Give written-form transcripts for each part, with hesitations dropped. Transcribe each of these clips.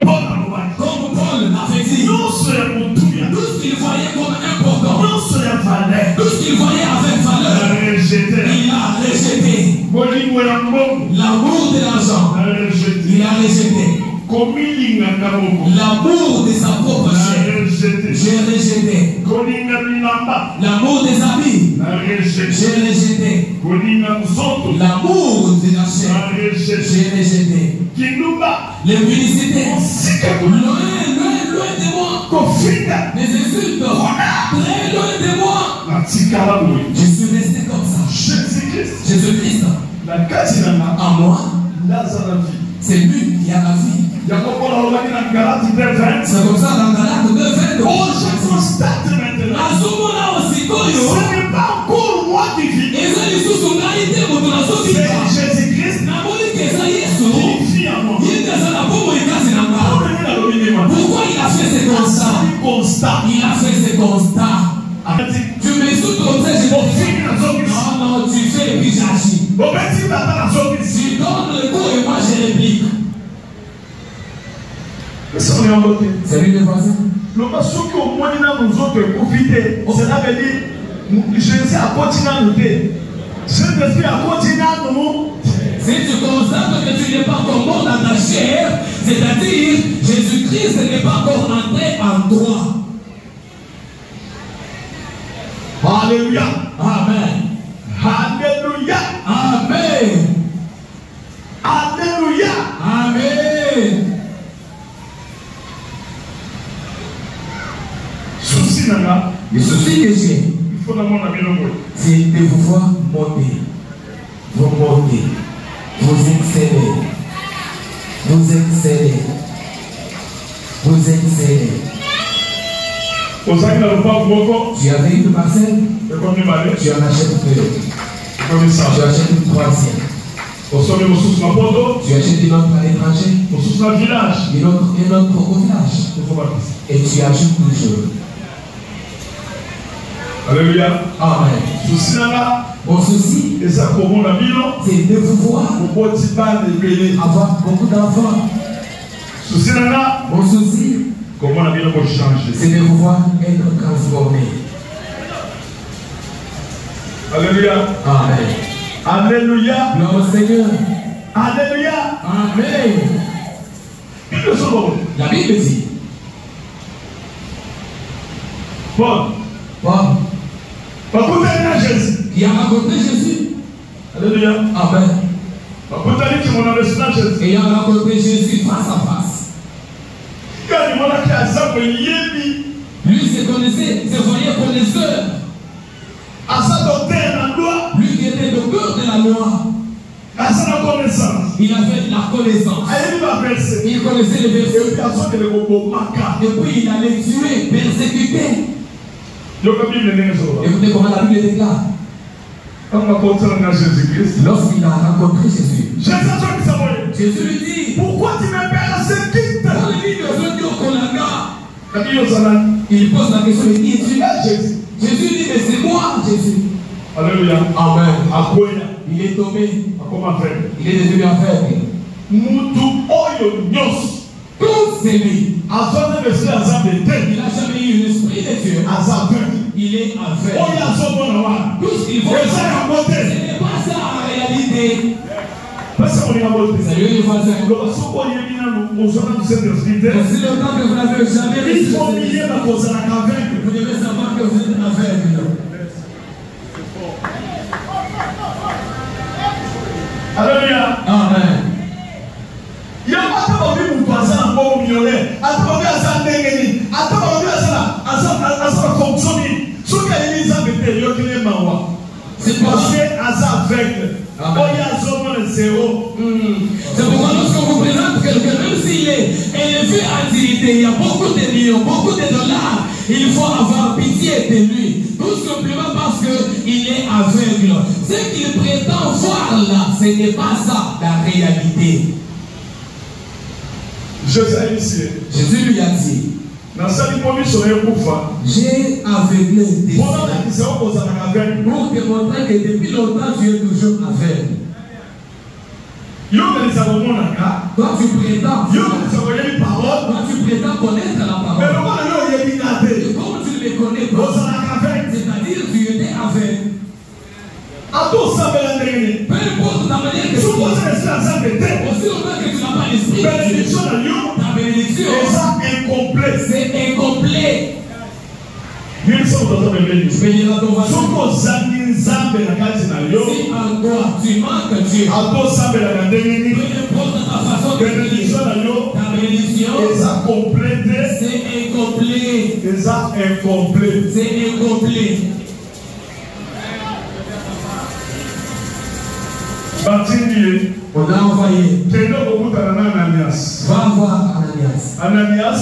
Comme Paul avait dit, tout ce qu'il voyait comme important, tout ce qu'il voyait avec valeur, il a rejeté. L'amour de l'argent, il a rejeté. L'amour de sa propre chair, j'ai rejeté. L'amour des habits, j'ai rejeté. L'amour de la chair, j'ai rejeté. Les publicités, loin de moi. Les insultes, très loin de moi. Je suis resté comme ça. Jésus-Christ, en moi, c'est lui qui a la vie. C'est comme ça dans Galates 2:20. Je constate maintenant. Ce n'est pas encore moi qui vis. C'est Jésus-Christ qui vit en moi. Pourquoi il a fait ce constat? Il a fait ce constat. Tu me sautes comme ça, je te non, tu fais et puis j'agis. Tu donnes le coup et moi je réplique. C'est lui le voisin. Cela veut dire, Jésus a continué à nous dire. Jésus a continué à nous. Si tu constates que tu n'es pas encore mort dans ta chair, c'est-à-dire Jésus-Christ n'est pas encore entré en toi. Alléluia. Amen. Alléluia. Amen. Alléluia. Amen. Le souci que j'ai, c'est de vous voir monter. Vous montez. Vous excellez. Vous excellez. Vous excellez. Tu avais une parcelle, tu en achètes deux. Tu achètes une troisième. Tu achètes une autre à l'étranger, une autre au village. Et tu ajoutes toujours. Alléluia. Amen. Mon souci, c'est de vous voir avoir beaucoup d'enfants. Mon souci, c'est de vous voir être transformé. Alléluia. Amen. Alléluia. Gloire au Seigneur. Alléluia. Amen. La Bible dit, Paul qui a rencontré Jésus. Alléluia. Amen. Et il a rencontré Jésus face à face. Lui se connaissait, se voyait connaisseur. Lui qui était docteur de la loi. Il avait la connaissance. Il connaissait les versets. Et puis il allait tuer, persécuter. Écoutez comment la Bible déclare. Lorsqu'il a rencontré Jésus, Jésus lui dit, pourquoi tu me persécutes? Il pose la question, qui es-tu? Jésus dit, mais c'est moi, Jésus. Alléluia. Amen. Il est tombé. Il est devenu aveugle. Tout c'est lui. Il n'a jamais eu l'esprit de Dieu. Il est aveugle. Tout ce qu'il faut, ce n'est pas ça en réalité. Salut les voisins. C'est le temps que vous n'avez jamais reçu. Vous devez savoir que vous êtes aveugle. Alléluia. Amen. Il y a pas de monde qui a un bon millionnaire. Attends, il y a un dégueulasse. Attends, il y a un fonctionnaire. Ce qui est mis en période, il est mauvais. C'est parce que Asa aveugle. Il y a seulement zéro. C'est pourquoi lorsqu'on vous présente quelqu'un, même s'il est élevé en dignité, il y a beaucoup de millions, beaucoup de dollars, il faut avoir pitié de lui. Tout simplement parce qu'il est aveugle. Ce qu'il prétend voir là, ce n'est pas ça la réalité. Jésus lui a dit, j'ai aveuglé des yeux pour te montrer que depuis longtemps tu es toujours aveugle. Toi tu prétends, Peu importe ta manière de vivre. Aussi longtemps que tu n'as pas l'esprit de Dieu, ta bénédiction, c'est incomplet. Tu peux dire à ton voisin, si en toi tu manques Dieu, peu importe ta façon de vivre, ta bénédiction, c'est incomplet. C'est incomplet. On a envoyé. Va voir Ananias. Ananias,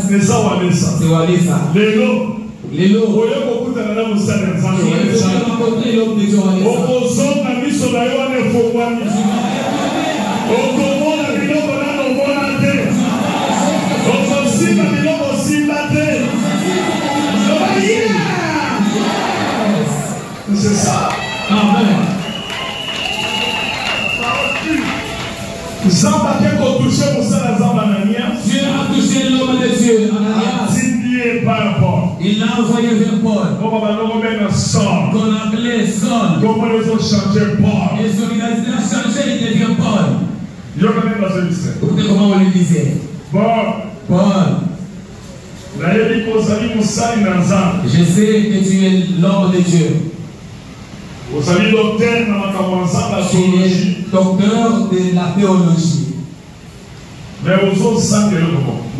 c'est Walesa. Lelo. C'est ça. Amen. Dieu a touché l'homme de Dieu, Ananias. Il l'a envoyé vers Paul. Qu'on appelait Saul. Et son identité a changé, il devient Paul. Écoutez comment on lui disait. Paul. Je sais que tu es l'homme de Dieu. Tu es docteur de la théologie.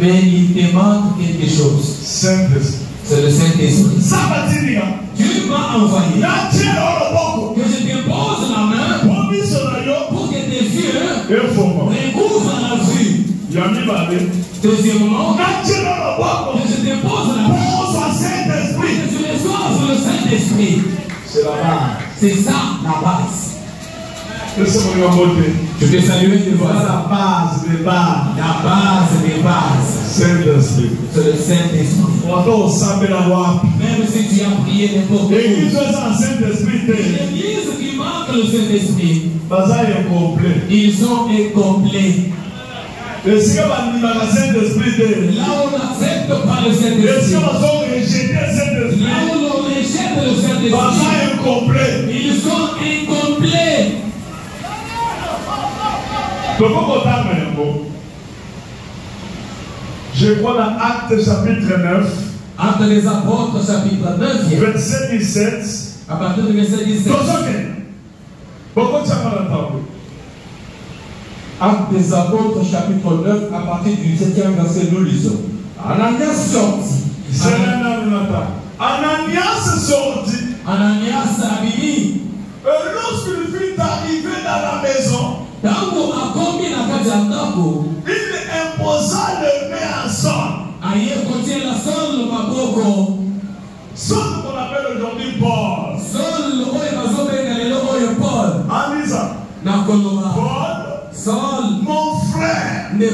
Mais il te manque quelque chose. C'est le Saint-Esprit. Dieu m'a envoyé que je te pose la main pour que tes yeux recouvrent la vue. Deuxièmement, que je te pose la main pour que tu reçoives le Saint-Esprit. C'est la base. C'est ça la base. Je te salue de voir la base des bases. La base des bases. Saint-Esprit. C'est le Saint-Esprit. Même si tu as prié n'importe où. L'église qui manque le Saint-Esprit. Ils sont incomplets. Là on n'accepte pas le Saint-Esprit. Là où l'on rejette le Saint-Esprit. Ils sont incomplets. Je crois dans Actes chapitre 9. Actes des Apôtres chapitre 9. Verset 17. À partir du verset 17. Actes des Apôtres chapitre 9 à partir du 7e verset, nous lisons. Ananias sortit. Ananias sortit. Ananias Abini. Et lorsqu'il fut arrivé dans la maison, il imposa le main à Saul. Saul qu'on appelle aujourd'hui Paul. En disant, Saul, mon frère, le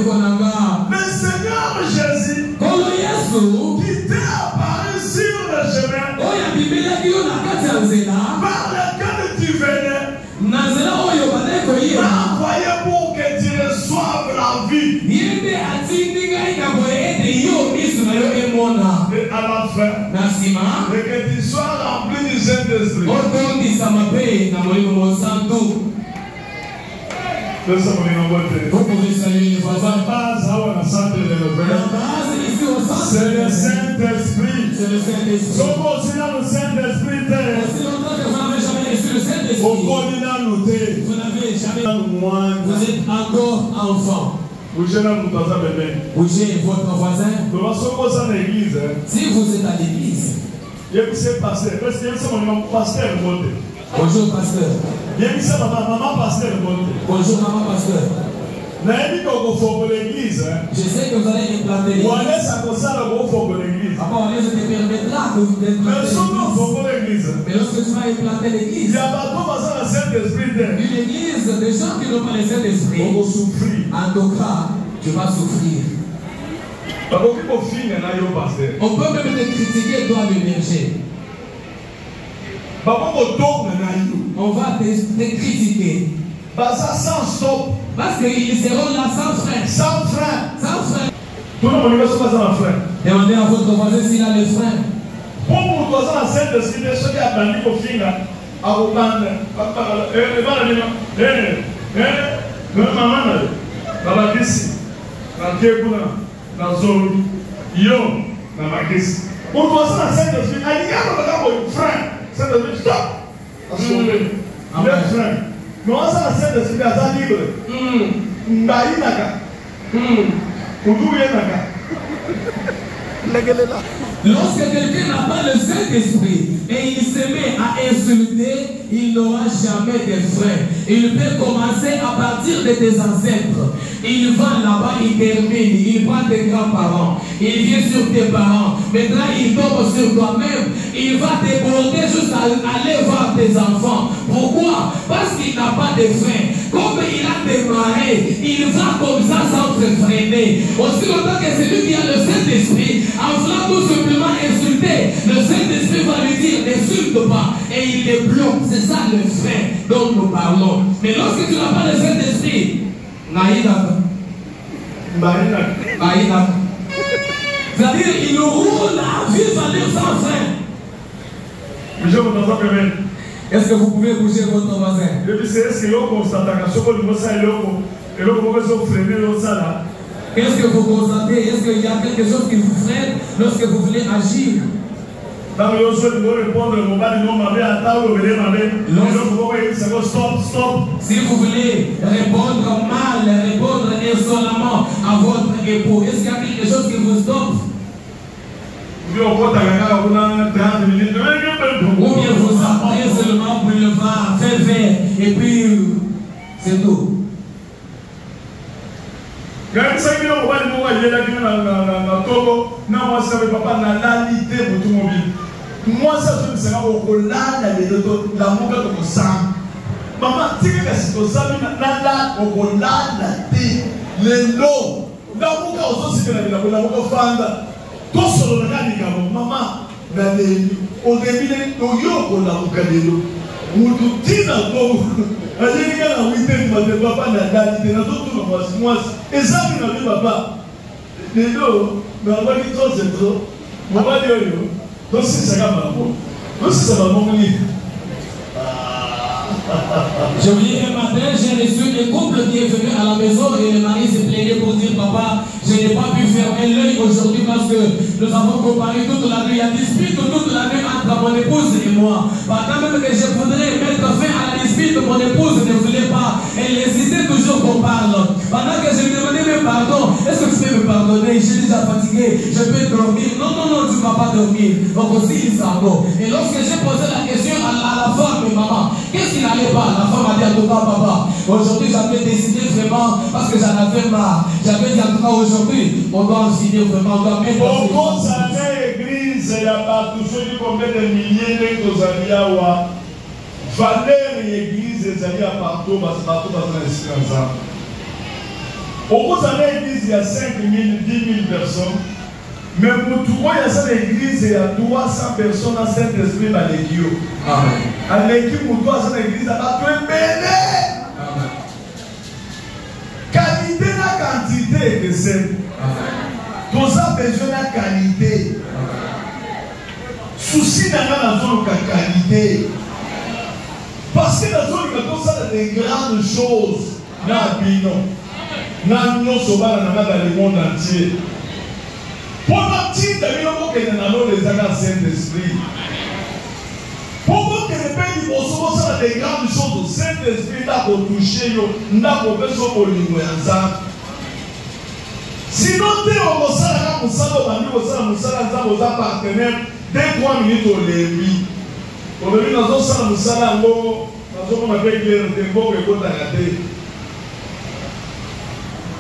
Seigneur Jésus, qui t'est apparu sur le chemin, par lequel tu venais, m'a envoyé pour que tu reçoives la vie. Et à la fin, et que tu sois rempli du Saint-Esprit. Vous pouvez saluer les voisins. C'est le Saint-Esprit. C'est le Saint-Esprit. Aussi dans le Saint-Esprit. Aussi longtemps que vous n'avez jamais reçu le Saint-Esprit. Vous n'avez jamais. Vous êtes encore enfant. Bougez votre voisin. Si vous êtes à l'église. Bonjour pasteur. Bonjour maman pasteur. Je sais que vous allez implanter l'église. Papa, je te permettra d'implanter l'église. Mais lorsque tu vas implanter l'église, une église de gens qui n'ont pas le Saint-Esprit, en tout cas, tu vas souffrir. On peut même te critiquer, toi, le berger. On va te critiquer. Sans stop. Parce qu'ils seront là sans frein. Sans frein. Sans frein. Tout le monde va sans frein. Demandez à votre voisin s'il a le frein. Pour vous, dans Saint-Esprit, ceux qui ont banni au finger, Lorsque quelqu'un n'a pas le Saint-Esprit et il se met à insulter, il n'aura jamais de frein. Il peut commencer à partir de tes ancêtres. Il va là-bas, il termine, il prend tes grands-parents, il vient sur tes parents. Maintenant, il tombe sur toi-même. Il va déborder jusqu'à aller voir tes enfants. Pourquoi? Parce qu'il n'a pas de frein. Comme il a démarré, il va comme ça sans se freiner. Aussi longtemps que celui qui a le Saint-Esprit, en voulant tout simplement insulter, le Saint-Esprit va lui dire n'insulte pas. Et il les bloque. C'est ça le frein dont nous parlons. Mais lorsque tu n'as pas le Saint-Esprit, c'est-à-dire il roule à vivre sans frein. Est-ce que vous pouvez bouger votre voisin? Qu'est-ce que vous constatez? Est-ce qu'il y a quelque chose qui vous freine lorsque vous voulez agir? Si vous voulez répondre mal, répondre insolemment à votre époux, est-ce qu'il y a quelque chose qui vous stoppe? Ou bien vous apprenez seulement boulevard, fait vert, et puis c'est tout. Moi, ça, je me sers au Hollande, la mouka de Mossam. Maman, tu sais que c'est au Sami, au Hollande, les lots. La mouka aussi, c'est la mouka fanda. Tout sur le Ganicamo, maman, au début, au Yoko, la mouka de l'eau. Moutoutina, allez, la week-end, ma papa n'a pas dit, n'a pas tout, moi, et ça, il n'a pas papa. Les lots, mais on va dire trop, c'est trop. On va dire, donc c'est ça donc c'est ça Je vous dis, un matin, j'ai reçu un couple qui est venu à la maison et le mari s'est plaigné pour dire papa, je n'ai pas pu fermer l'œil aujourd'hui parce que nous avons comparé toute la nuit. Il y a dispute toute la nuit entre mon épouse et moi. Pendant même que je voudrais mettre fin à la dispute, mon épouse ne voulait pas. Elle hésitait toujours qu'on parle. Pendant que je lui demandais même pardon, est-ce que tu peux me pardonner? Je suis déjà fatigué, je peux dormir. Non, non, non, tu ne vas pas dormir. Donc aussi, il s'en va. Et lorsque j'ai posé la question à la femme, maman, qu'est-ce qui n'allait pas? La femme a dit à tout cas, papa, aujourd'hui j'avais décidé vraiment, parce que j'en avais marre. J'avais dit à tout cas, aujourd'hui, on doit en finir vraiment, on doit mettre en place. L'église, il y a partout, ceux combien de milliers de Zaliawa, valeur l'église, il y a partout, partout dans l'inscription. Au cours de l'église, il y a 5 000, 10 000 personnes. Mais pour tout le monde, il y a cette église, il y a 300 personnes dans Saint-Esprit dans l'église. À l'église, pour toi, cette église, il y a tout un bébé. Qualité la quantité, que c'est. Tout ça, besoin de la qualité. Souci dans la zone de qualité. Parce que la zone de des grandes choses. Dans le monde entier. Pendant que les agents Saint-Esprit. Pendant que les pays ont des grandes choses au Saint-Esprit, n'a pas touché, n'a pas fait au niveau ensemble. Sinon, tu es au Moussala, vous êtes partenaire, 2-3 minutes au début. Au début, nous avons Moussala, nous avons avec les tempo et les raté.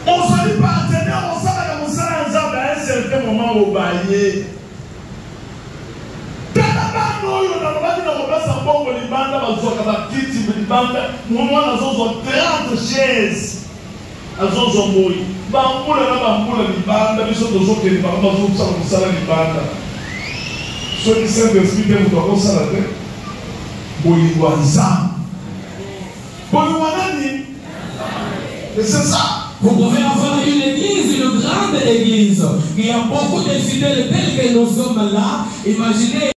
On s'est partenaire, on s'est à un certain moment au baillet. Nous avons 30 chaises. Nous avons bamboula na bamboula libanda biso tozoke libanda tozosala mosala libanda soki Saint-Esprit te moto akosala te bolingo ya nzambe bolingo nani et c'est ça. Vous pouvez avoir une église, une grande église. Il y a beaucoup de fidèles tels que nous sommes là. Imaginez